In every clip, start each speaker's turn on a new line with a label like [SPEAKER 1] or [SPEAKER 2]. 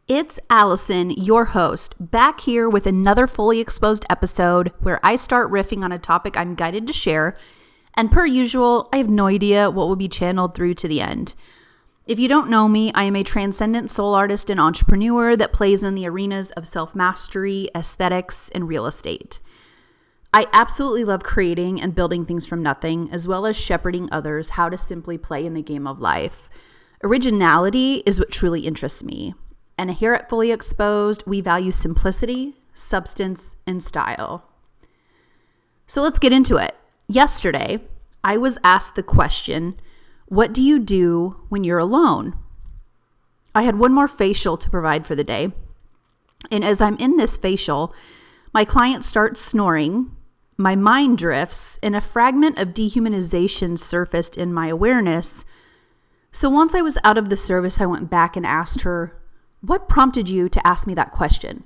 [SPEAKER 1] It's Allison, your host, back here with another fully exposed episode where I start riffing on a topic I'm guided to share, and per usual, I have no idea what will be channeled through to the end. If you don't know me, I am a transcendent soul artist and entrepreneur that plays in the arenas of self-mastery, aesthetics, and real estate. I absolutely love creating and building things from nothing, as well as shepherding others how to simply play in the game of life. Originality is what truly interests me. And here at Fully Exposed, we value simplicity, substance, and style. So let's get into it. Yesterday, I was asked the question, what do you do when you're alone? I had one more facial to provide for the day. And as I'm in this facial, my client starts snoring, my mind drifts, and a fragment of dehumanization surfaced in my awareness. So once I was out of the service, I went back and asked her, what prompted you to ask me that question?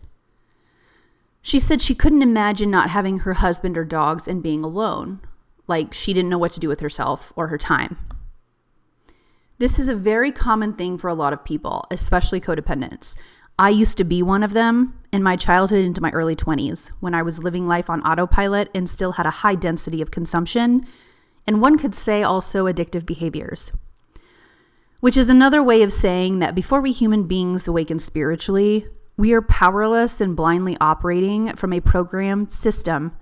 [SPEAKER 1] She said she couldn't imagine not having her husband or dogs and being alone, like she didn't know what to do with herself or her time. This is a very common thing for a lot of people, especially codependents. I used to be one of them in my childhood into my early 20s when I was living life on autopilot and still had a high density of consumption, and one could say also addictive behaviors. Which is another way of saying that before we human beings awaken spiritually, we are powerless and blindly operating from a programmed system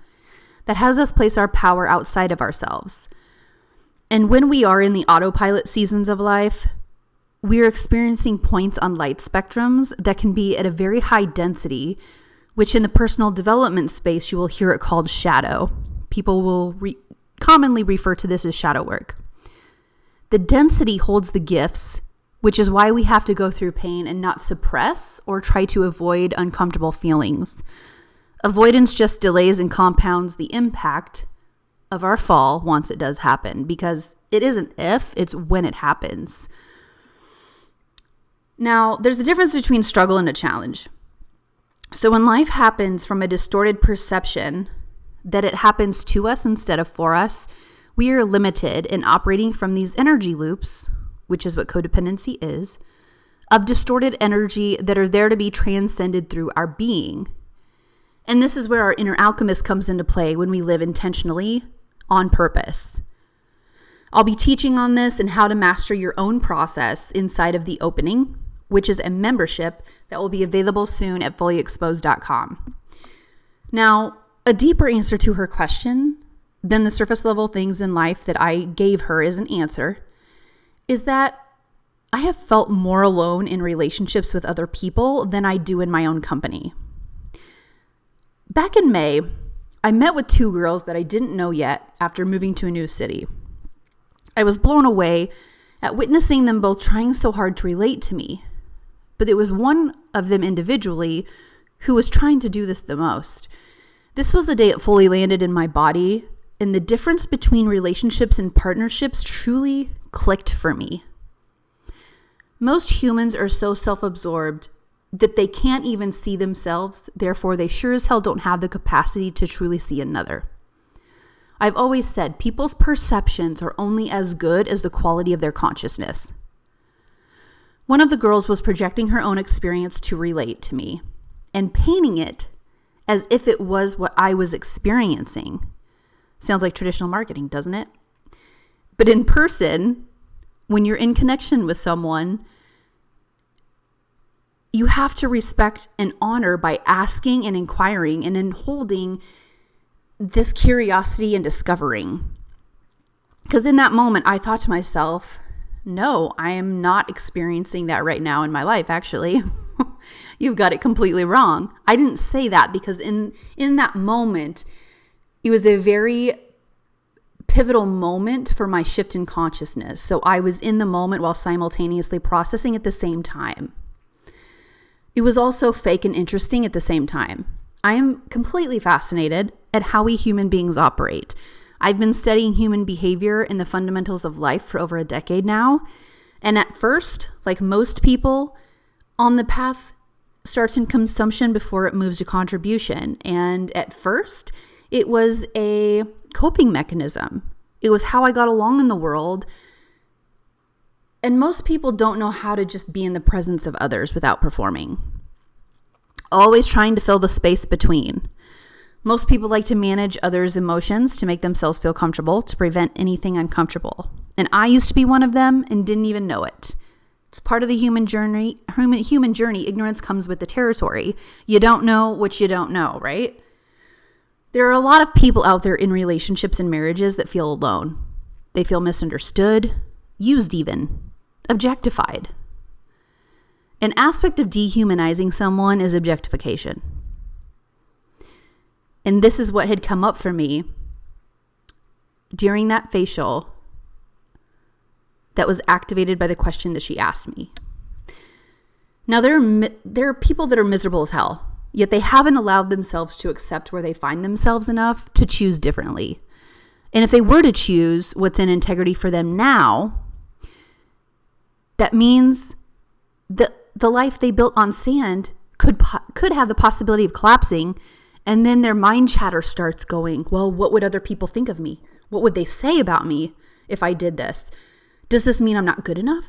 [SPEAKER 1] that has us place our power outside of ourselves. And when we are in the autopilot seasons of life, we are experiencing points on light spectrums that can be at a very high density, which in the personal development space, you will hear it called shadow. People will commonly refer to this as shadow work. The density holds the gifts, which is why we have to go through pain and not suppress or try to avoid uncomfortable feelings. Avoidance just delays and compounds the impact of our fall once it does happen, because it isn't if, it's when it happens. Now, there's a difference between struggle and a challenge. So when life happens from a distorted perception that it happens to us instead of for us, we are limited in operating from these energy loops, which is what codependency is, of distorted energy that are there to be transcended through our being. And this is where our inner alchemist comes into play when we live intentionally on purpose. I'll be teaching on this and how to master your own process inside of the opening, which is a membership that will be available soon at fullyexposed.com. Now, a deeper answer to her question than the surface level things in life that I gave her as an answer is that I have felt more alone in relationships with other people than I do in my own company. Back in May, I met with two girls that I didn't know yet after moving to a new city. I was blown away at witnessing them both trying so hard to relate to me, but it was one of them individually who was trying to do this the most. This was the day it fully landed in my body, and the difference between relationships and partnerships truly clicked for me. Most humans are so self-absorbed that they can't even see themselves, therefore they sure as hell don't have the capacity to truly see another. I've always said people's perceptions are only as good as the quality of their consciousness. One of the girls was projecting her own experience to relate to me and painting it as if it was what I was experiencing. Sounds like traditional marketing, doesn't it? But in person, when you're in connection with someone, you have to respect and honor by asking and inquiring and in holding this curiosity and discovering. Because in that moment, I thought to myself, no, I am not experiencing that right now in my life, actually. You've got it completely wrong. I didn't say that because in that moment, it was a very pivotal moment for my shift in consciousness. So I was in the moment while simultaneously processing at the same time. It was also fake and interesting at the same time. I am completely fascinated at how we human beings operate. I've been studying human behavior and the fundamentals of life for over a decade now. And at first, like most people, on the path starts in consumption before it moves to contribution. And at first, it was a coping mechanism. It was how I got along in the world. And most people don't know how to just be in the presence of others without performing. always trying to fill the space between. Most people like to manage others' emotions to make themselves feel comfortable, to prevent anything uncomfortable. And I used to be one of them and didn't even know it. It's part of the human journey. Ignorance comes with the territory. You don't know what you don't know, right? There are a lot of people out there in relationships and marriages that feel alone. They feel misunderstood, used even, objectified. An aspect of dehumanizing someone is objectification. And this is what had come up for me during that facial that was activated by the question that she asked me. Now, there are people that are miserable as hell, yet they haven't allowed themselves to accept where they find themselves enough to choose differently. And if they were to choose what's in integrity for them now, that means that the life they built on sand could have the possibility of collapsing. And then their mind chatter starts going, well, what would other people think of me? What would they say about me if I did this? Does this mean I'm not good enough?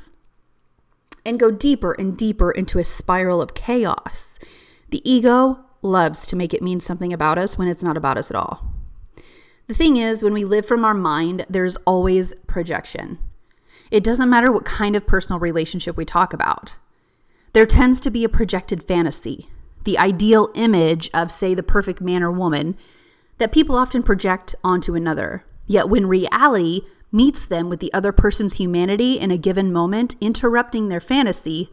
[SPEAKER 1] And go deeper and deeper into a spiral of chaos. The ego loves to make it mean something about us when it's not about us at all. The thing is, when we live from our mind, there's always projection. It doesn't matter what kind of personal relationship we talk about. There tends to be a projected fantasy, the ideal image of, say, the perfect man or woman that people often project onto another. Yet when reality meets them with the other person's humanity in a given moment, interrupting their fantasy,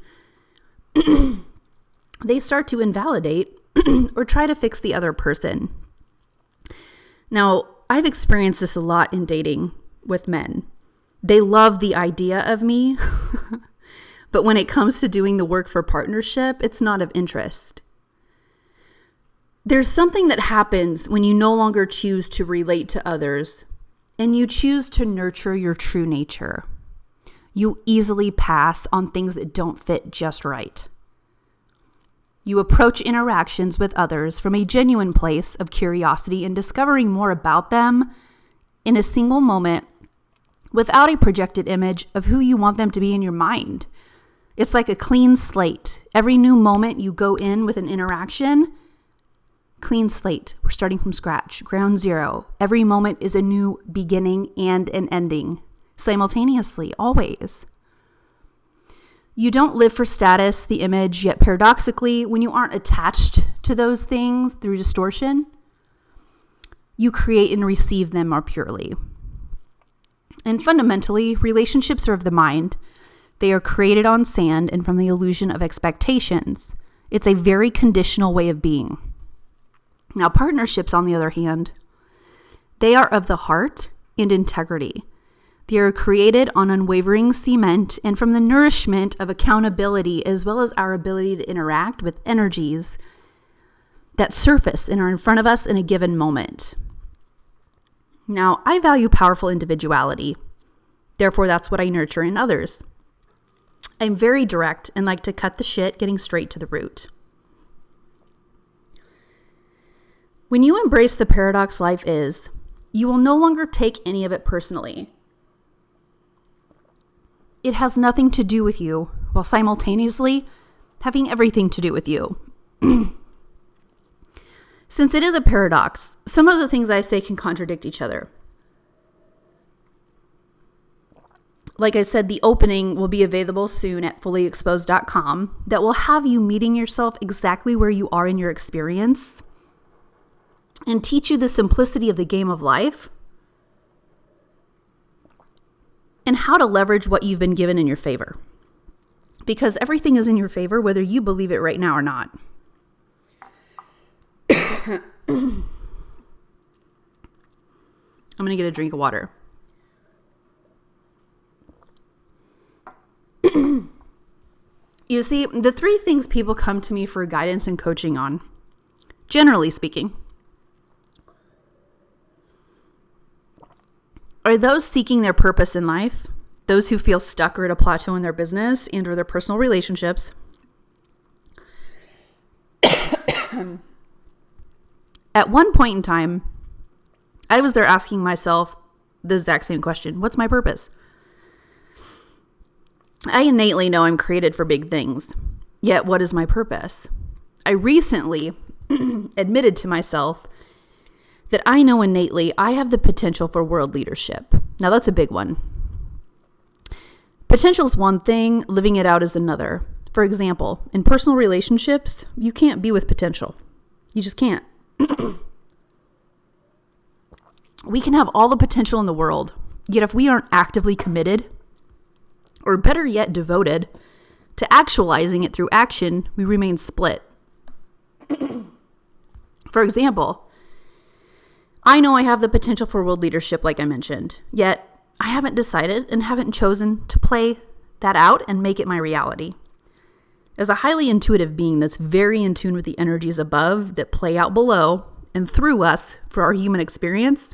[SPEAKER 1] they start to invalidate or try to fix the other person. Now, I've experienced this a lot in dating with men. They love the idea of me, but when it comes to doing the work for partnership, it's not of interest. There's something that happens when you no longer choose to relate to others and you choose to nurture your true nature. You easily pass on things that don't fit just right. You approach interactions with others from a genuine place of curiosity and discovering more about them in a single moment without a projected image of who you want them to be in your mind. It's like a clean slate. Every new moment you go in with an interaction, clean slate. We're starting from scratch, ground zero. Every moment is a new beginning and an ending, simultaneously, always. You don't live for status, the image, yet paradoxically, when you aren't attached to those things through distortion, you create and receive them more purely. And fundamentally, relationships are of the mind. They are created on sand and from the illusion of expectations. It's a very conditional way of being. Now, partnerships, on the other hand, they are of the heart and integrity. They are created on unwavering cement and from the nourishment of accountability, as well as our ability to interact with energies that surface and are in front of us in a given moment. Now, I value powerful individuality. Therefore, that's what I nurture in others. I'm very direct and like to cut the shit, getting straight to the root. When you embrace the paradox life is, you will no longer take any of it personally. It has nothing to do with you, while simultaneously having everything to do with you. Since it is a paradox, some of the things I say can contradict each other. Like I said, the opening will be available soon at fullyexposed.com that will have you meeting yourself exactly where you are in your experience and teach you the simplicity of the game of life and how to leverage what you've been given in your favor. Because everything is in your favor, whether you believe it right now or not. I'm going to get a drink of water. You see, the three things people come to me for guidance and coaching on, generally speaking, are those seeking their purpose in life, those who feel stuck or at a plateau in their business and or their personal relationships, at one point in time, I was there asking myself the exact same question. What's my purpose? I innately know I'm created for big things. Yet, what is my purpose? I recently admitted to myself that I know innately I have the potential for world leadership. Now, that's a big one. Potential is one thing, living it out is another. For example, in personal relationships, you can't be with potential. You just can't. We can have all the potential in the world, yet if we aren't actively committed, or better yet, devoted to actualizing it through action, we remain split. For example, I know I have the potential for world leadership, like I mentioned, yet I haven't decided and haven't chosen to play that out and make it my reality. As a highly intuitive being that's very in tune with the energies above that play out below and through us for our human experience,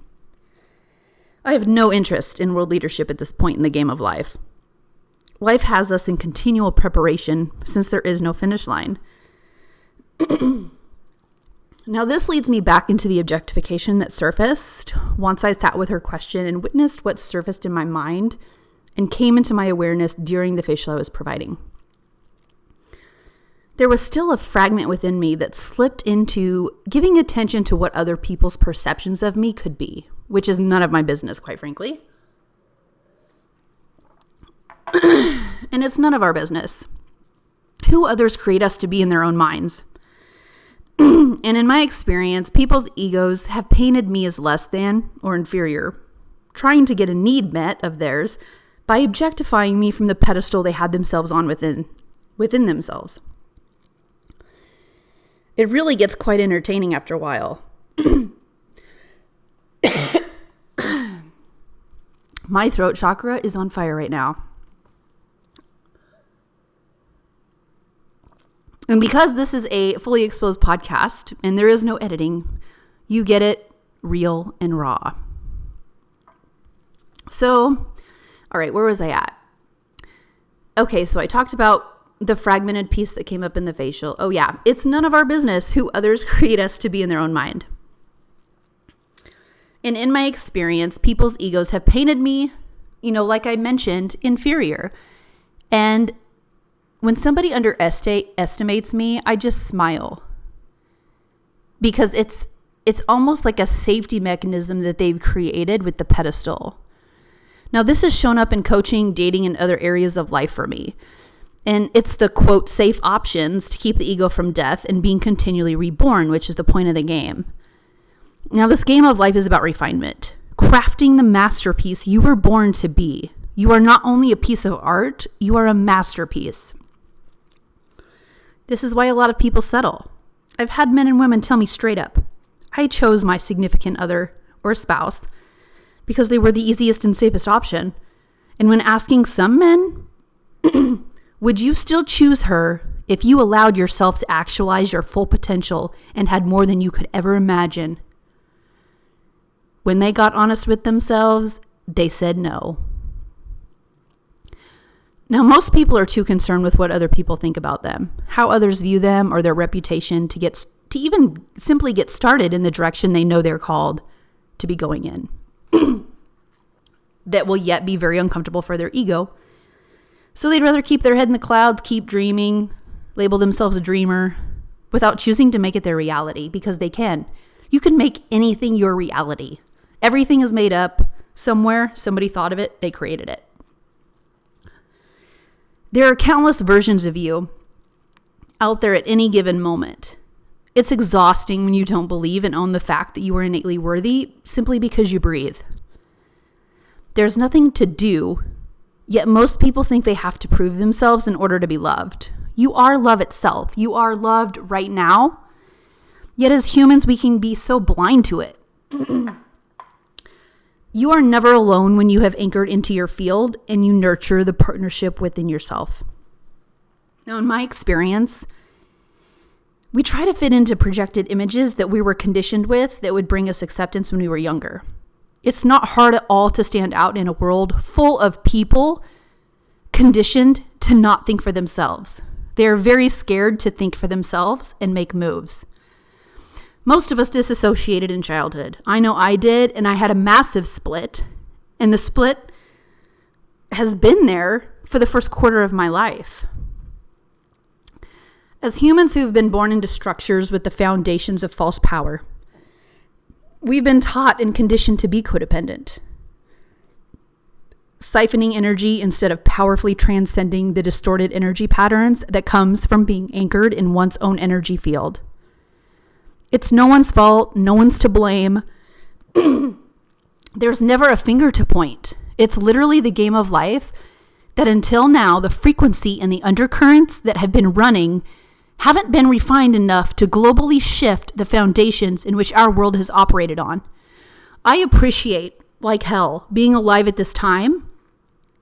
[SPEAKER 1] I have no interest in world leadership at this point in the game of life. Life has us in continual preparation since there is no finish line. Now, this leads me back into the objectification that surfaced once I sat with her question and witnessed what surfaced in my mind and came into my awareness during the facial I was providing. There was still a fragment within me that slipped into giving attention to what other people's perceptions of me could be, which is none of my business, quite frankly. And it's none of our business who others create us to be in their own minds. And in my experience, people's egos have painted me as less than or inferior, trying to get a need met of theirs by objectifying me from the pedestal they had themselves on within themselves. It really gets quite entertaining after a while. My throat chakra is on fire right now. And because this is a fully exposed podcast and there is no editing, you get it real and raw. So, all right, where was I at? Okay, so I talked about the fragmented piece that came up in the facial. Oh yeah, it's none of our business who others create us to be in their own mind. And in my experience, people's egos have painted me, like I mentioned, inferior. And when somebody underestimates me, I just smile. Because it's almost like a safety mechanism that they've created with the pedestal. Now, this has shown up in coaching, dating, and other areas of life for me. And it's the, quote, safe options to keep the ego from death and being continually reborn, which is the point of the game. Now, this game of life is about refinement, crafting the masterpiece you were born to be. You are not only a piece of art, you are a masterpiece. This is why a lot of people settle. I've had men and women tell me straight up, I chose my significant other or spouse because they were the easiest and safest option. And when asking some men, would you still choose her if you allowed yourself to actualize your full potential and had more than you could ever imagine? When they got honest with themselves, they said no. Now, most people are too concerned with what other people think about them, how others view them, or their reputation to even simply get started in the direction they know they're called to be going in. That will yet be very uncomfortable for their ego. So they'd rather keep their head in the clouds, keep dreaming, label themselves a dreamer, without choosing to make it their reality, because they can. You can make anything your reality. Everything is made up somewhere. Somebody thought of it. They created it. There are countless versions of you out there at any given moment. It's exhausting when you don't believe and own the fact that you are innately worthy simply because you breathe. There's nothing to do, yet most people think they have to prove themselves in order to be loved. You are love itself. You are loved right now. Yet as humans, we can be so blind to it. You are never alone when you have anchored into your field and you nurture the partnership within yourself. Now, in my experience, we try to fit into projected images that we were conditioned with that would bring us acceptance when we were younger. It's not hard at all to stand out in a world full of people conditioned to not think for themselves. They are very scared to think for themselves and make moves. Most of us disassociated in childhood. I know I did, and I had a massive split. And the split has been there for the first quarter of my life. As humans who have been born into structures with the foundations of false power, we've been taught and conditioned to be codependent, siphoning energy instead of powerfully transcending the distorted energy patterns that comes from being anchored in one's own energy field. It's no one's fault, no one's to blame. There's never a finger to point. It's literally the game of life that until now, the frequency and the undercurrents that have been running haven't been refined enough to globally shift the foundations in which our world has operated on. I appreciate, like hell, being alive at this time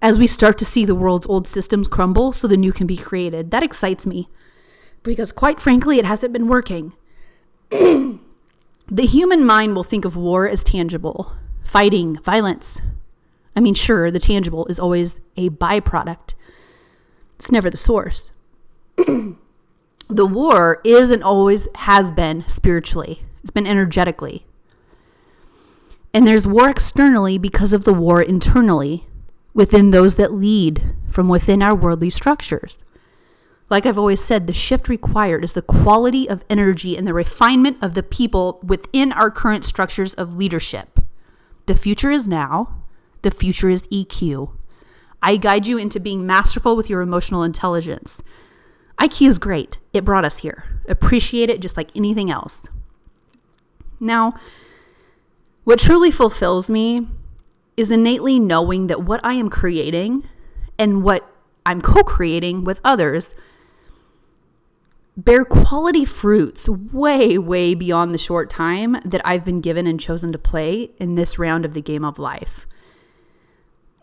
[SPEAKER 1] as we start to see the world's old systems crumble so the new can be created. That excites me because, quite frankly, it hasn't been working. The human mind will think of war as tangible, fighting, violence. I mean, sure, the tangible is always a byproduct. It's never the source. The war is and always has been spiritually. It's been energetically. And there's war externally because of the war internally within those that lead from within our worldly structures. Like I've always said, the shift required is the quality of energy and the refinement of the people within our current structures of leadership. The future is now. The future is EQ. I guide you into being masterful with your emotional intelligence. IQ is great. It brought us here. Appreciate it just like anything else. Now, what truly fulfills me is innately knowing that what I am creating and what I'm co-creating with others bear quality fruits way, way beyond the short time that I've been given and chosen to play in this round of the game of life.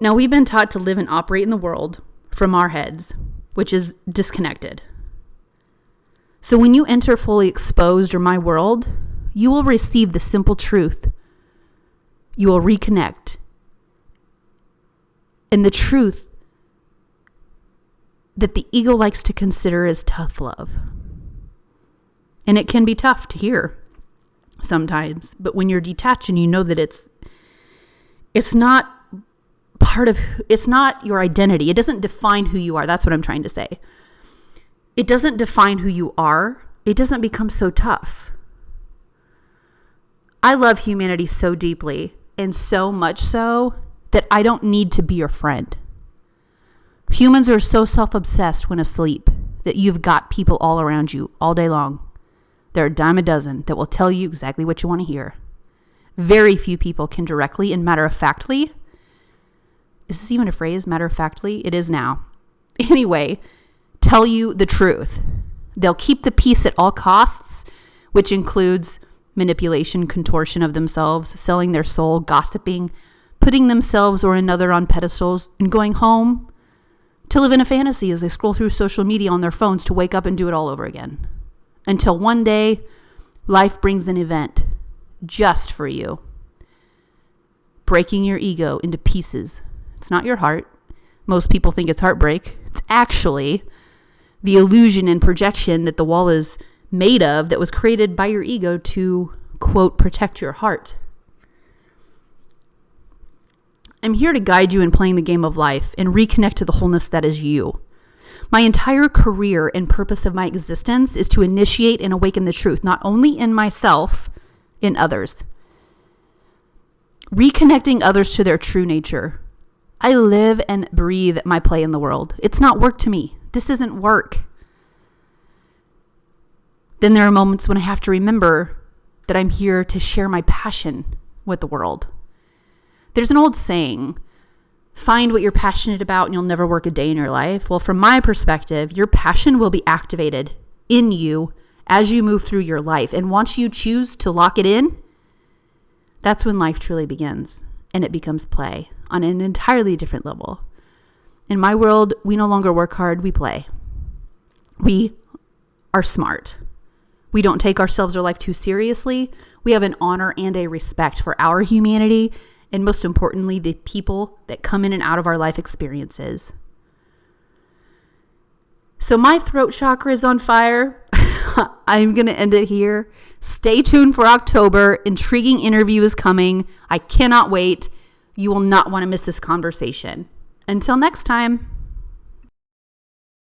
[SPEAKER 1] Now, we've been taught to live and operate in the world from our heads, which is disconnected. So when you enter fully exposed or my world, you will receive the simple truth. You will reconnect. And the truth that the ego likes to consider as tough love. And it can be tough to hear sometimes, but when you're detached and you know that it's not it's not your identity. It doesn't define who you are. That's what I'm trying to say. It doesn't define who you are. It doesn't become so tough. I love humanity so deeply, and so much so that I don't need to be your friend. Humans are so self-obsessed when asleep that you've got people all around you all day long. There are a dime a dozen that will tell you exactly what you want to hear. Very few people can directly and matter-of-factly, is this even a phrase, matter-of-factly? It is now. Anyway, tell you the truth. They'll keep the peace at all costs, which includes manipulation, contortion of themselves, selling their soul, gossiping, putting themselves or another on pedestals, and going home to live in a fantasy as they scroll through social media on their phones to wake up and do it all over again. Until one day, life brings an event just for you, breaking your ego into pieces. It's not your heart. Most people think it's heartbreak. It's actually the illusion and projection that the wall is made of that was created by your ego to, quote, protect your heart. I'm here to guide you in playing the game of life and reconnect to the wholeness that is you. My entire career and purpose of my existence is to initiate and awaken the truth, not only in myself, in others. Reconnecting others to their true nature. I live and breathe my play in the world. It's not work to me. This isn't work. Then there are moments when I have to remember that I'm here to share my passion with the world. There's an old saying, find what you're passionate about and you'll never work a day in your life. Well, from my perspective, your passion will be activated in you as you move through your life. And once you choose to lock it in, that's when life truly begins and it becomes play on an entirely different level. In my world, we no longer work hard, we play. We are smart. We don't take ourselves or life too seriously. We have an honor and a respect for our humanity, and most importantly, the people that come in and out of our life experiences. So my throat chakra is on fire. I'm going to end it here. Stay tuned for October. Intriguing interview is coming. I cannot wait. You will not want to miss this conversation. Until next time.